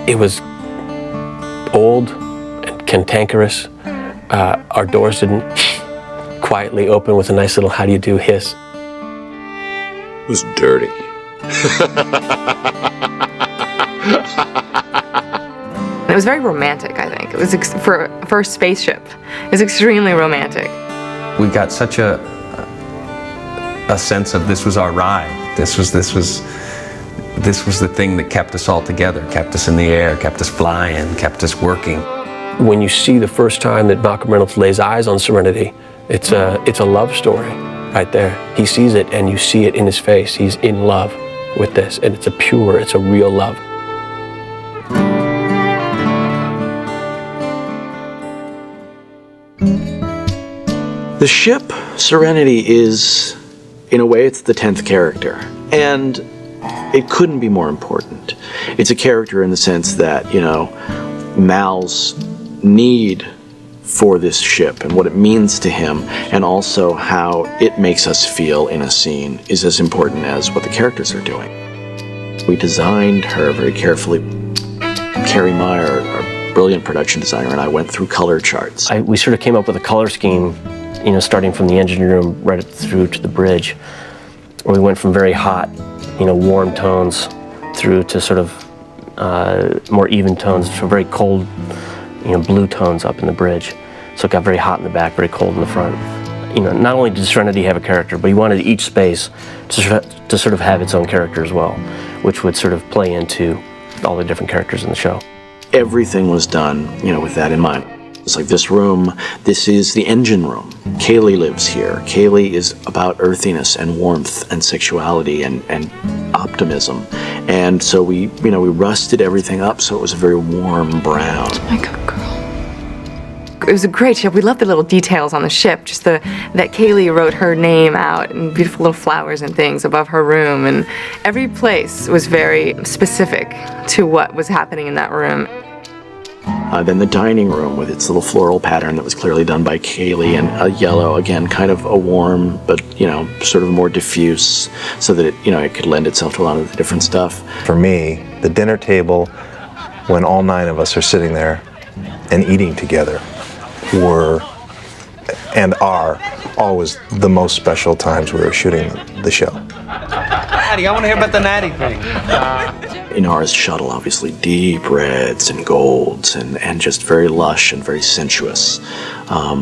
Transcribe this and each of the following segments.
It was old and cantankerous. Our doors didn't quietly open with a nice little how do you do hiss. It was dirty. It was very romantic, I think. It was for a spaceship. It was extremely romantic. We got such a sense of this was our ride. This was the thing that kept us all together, kept us in the air, kept us flying, kept us working. When you see the first time that Malcolm Reynolds lays eyes on Serenity, it's a love story right there. He sees it and you see it in his face. He's in love with this, and it's a real love. The ship, Serenity, is, in a way, it's the 10th character. And it couldn't be more important. It's a character in the sense that, you know, Mal's need for this ship and what it means to him, and also how it makes us feel in a scene, is as important as what the characters are doing. We designed her very carefully. Carrie Meyer, our brilliant production designer, and I went through color charts. We sort of came up with a color scheme, you know, starting from the engine room right through to the bridge, where we went from very hot, you know, warm tones through to sort of more even tones, to very cold, you know, blue tones up in the bridge. So it got very hot in the back, very cold in the front. You know, not only did Serenity have a character, but he wanted each space to sort of have its own character as well, which would sort of play into all the different characters in the show. Everything was done, you know, with that in mind. It's like this room, this is the engine room. Kaylee lives here. Kaylee is about earthiness and warmth and sexuality and optimism. And so we rusted everything up so it was a very warm brown. Oh my God, girl. It was a great ship. We loved the little details on the ship, just that Kaylee wrote her name out and beautiful little flowers and things above her room, and every place was very specific to what was happening in that room. Then the dining room with its little floral pattern that was clearly done by Kaylee, and a yellow, again, kind of a warm, but, you know, sort of more diffuse, so that it, you know, it could lend itself to a lot of the different stuff. For me, the dinner table, when all 9 of us are sitting there and eating together, were and are always the most special times we were shooting the show. Natty, I want to hear about the Natty thing. In ours shuttle, obviously deep reds and golds and just very lush and very sensuous,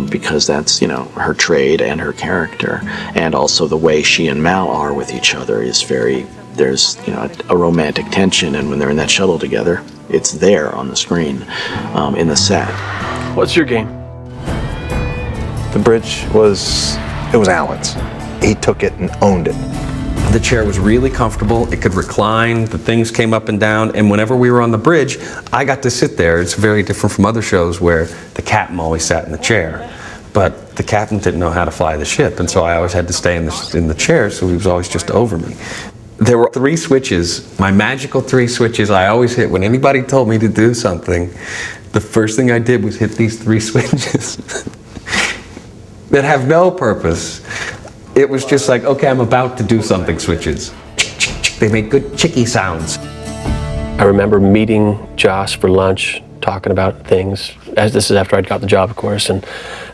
because that's, you know, her trade and her character, and also the way she and Mal are with each other is very, there's, you know, a romantic tension, and when they're in that shuttle together, it's there on the screen, in the set. What's your game? The bridge was Alan's. He took it and owned it. The chair was really comfortable. It could recline. The things came up and down. And whenever we were on the bridge, I got to sit there. It's very different from other shows where the captain always sat in the chair. But the captain didn't know how to fly the ship, and so I always had to stay in the chair, so he was always just over me. There were 3 switches, my magical 3 switches I always hit. When anybody told me to do something, the first thing I did was hit these 3 switches that have no purpose. It was just like, okay, I'm about to do something switches. They make good chicky sounds. I remember meeting Joss for lunch, talking about things, as this is after I'd got the job, of course, and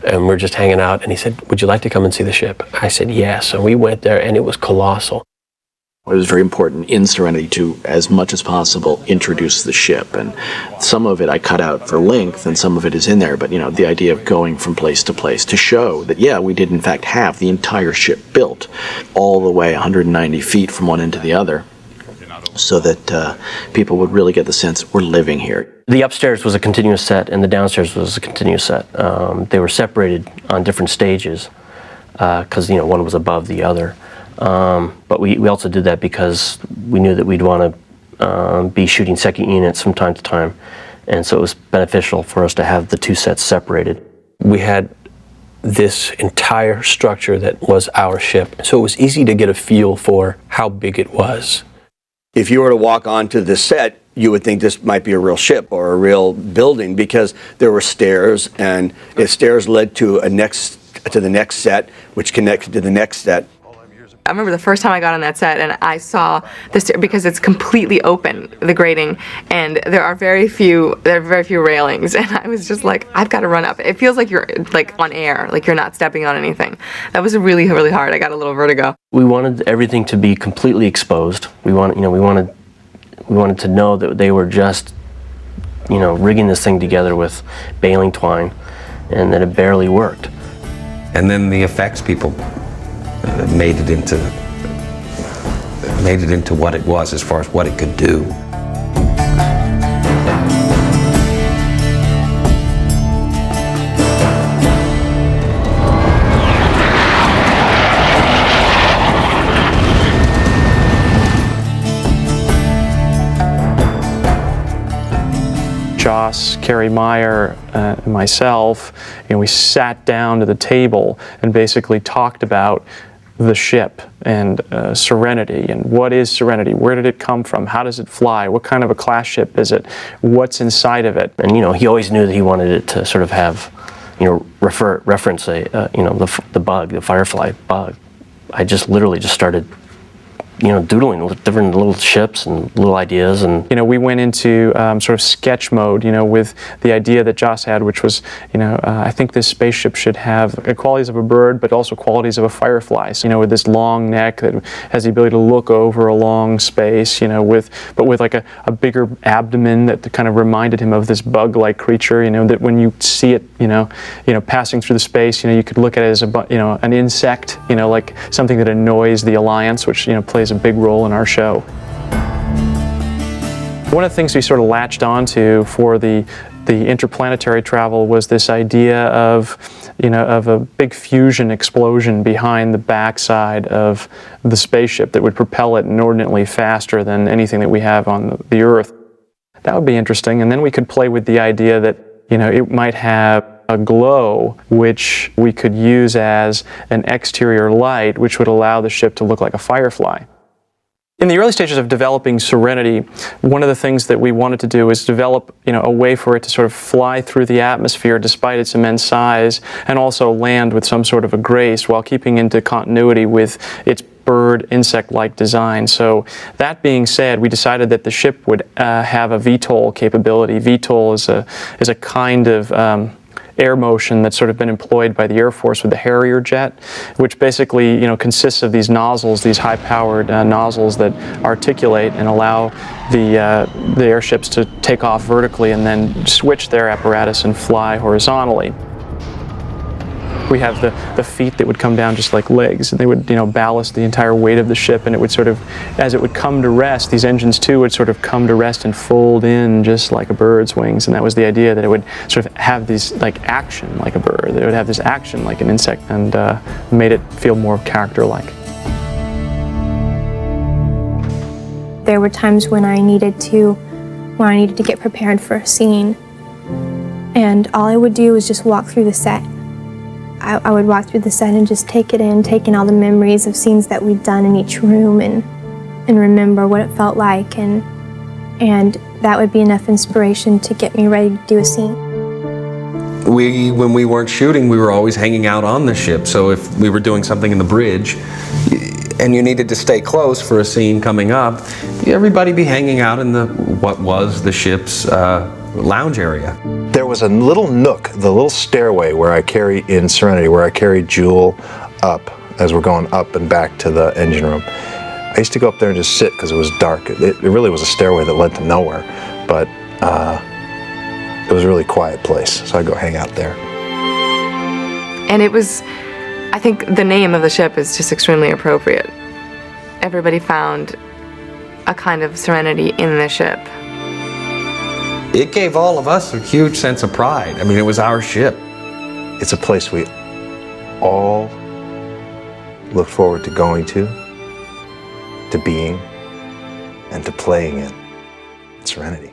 we're just hanging out, and he said, would you like to come and see the ship? I said, yes, and we went there, and it was colossal. It was very important in Serenity to, as much as possible, introduce the ship, and some of it I cut out for length, and some of it is in there, but, you know, the idea of going from place to place to show that, yeah, we did in fact have the entire ship built all the way 190 feet from one end to the other, so that people would really get the sense we're living here. The upstairs was a continuous set, and the downstairs was a continuous set. They were separated on different stages, because, you know, one was above the other. But we also did that because we knew that we'd want to be shooting second units from time to time, and so it was beneficial for us to have the 2 sets separated. We had this entire structure that was our ship, so it was easy to get a feel for how big it was. If you were to walk onto the set, you would think this might be a real ship or a real building, because there were stairs, and the stairs led to the next set, which connected to the next set. I remember the first time I got on that set and I saw the stair, because it's completely open, the grating, and there are very few railings, and I was just like, I've got to run up. It feels like you're like on air, like you're not stepping on anything. That was really, really hard. I got a little vertigo. We wanted everything to be completely exposed. We wanted to know that they were just, rigging this thing together with baling twine, and that it barely worked. And then the effects people made it into what it was as far as what it could do. Joss, Carrie Meyer, and myself, we sat down to the table and basically talked about the ship and Serenity, and what is Serenity? Where did it come from? How does it fly? What kind of a class ship is it? What's inside of it? And he always knew that he wanted it to sort of have, reference the bug, the Firefly bug. I just literally just started doodling different little ships and little ideas. And we went into sort of sketch mode, with the idea that Joss had, which was, I think this spaceship should have qualities of a bird, but also qualities of a firefly. So, with this long neck that has the ability to look over a long space, but with like a bigger abdomen that kind of reminded him of this bug-like creature, that when you see it, passing through the space, you could look at it as an insect, like something that annoys the Alliance, which plays a big role in our show. One of the things we sort of latched onto for the interplanetary travel was this idea of a big fusion explosion behind the backside of the spaceship that would propel it inordinately faster than anything that we have on the Earth. That would be interesting, and then we could play with the idea that it might have a glow which we could use as an exterior light, which would allow the ship to look like a firefly. In the early stages of developing Serenity, one of the things that we wanted to do is develop, a way for it to sort of fly through the atmosphere despite its immense size, and also land with some sort of a grace while keeping into continuity with its bird, insect-like design. So that being said, we decided that the ship would have a VTOL capability. VTOL is a kind of air motion that's sort of been employed by the Air Force with the Harrier jet, which basically consists of these nozzles, these high-powered nozzles that articulate and allow the airships to take off vertically and then switch their apparatus and fly horizontally. We have the feet that would come down just like legs, and they would ballast the entire weight of the ship, and it would sort of, as it would come to rest, these engines too would sort of come to rest and fold in just like a bird's wings, and that was the idea, that it would sort of have this like action like a bird, that it would have this action like an insect, and made it feel more character-like. There were times when I needed to get prepared for a scene, and all I would do was just walk through the set. I would walk through the set and just take in all the memories of scenes that we'd done in each room, and remember what it felt like, and that would be enough inspiration to get me ready to do a scene. When we weren't shooting, we were always hanging out on the ship, so if we were doing something in the bridge and you needed to stay close for a scene coming up, everybody be hanging out in what was the ship's lounge area. There was a little nook, the little stairway in Serenity, where I carried Jewel up as we're going up and back to the engine room. I used to go up there and just sit because it was dark. It really was a stairway that led to nowhere, but it was a really quiet place, so I'd go hang out there. And it was, I think the name of the ship is just extremely appropriate. Everybody found a kind of serenity in the ship. It gave all of us a huge sense of pride. I mean, it was our ship. It's a place we all look forward to going to being, and to playing in. Serenity.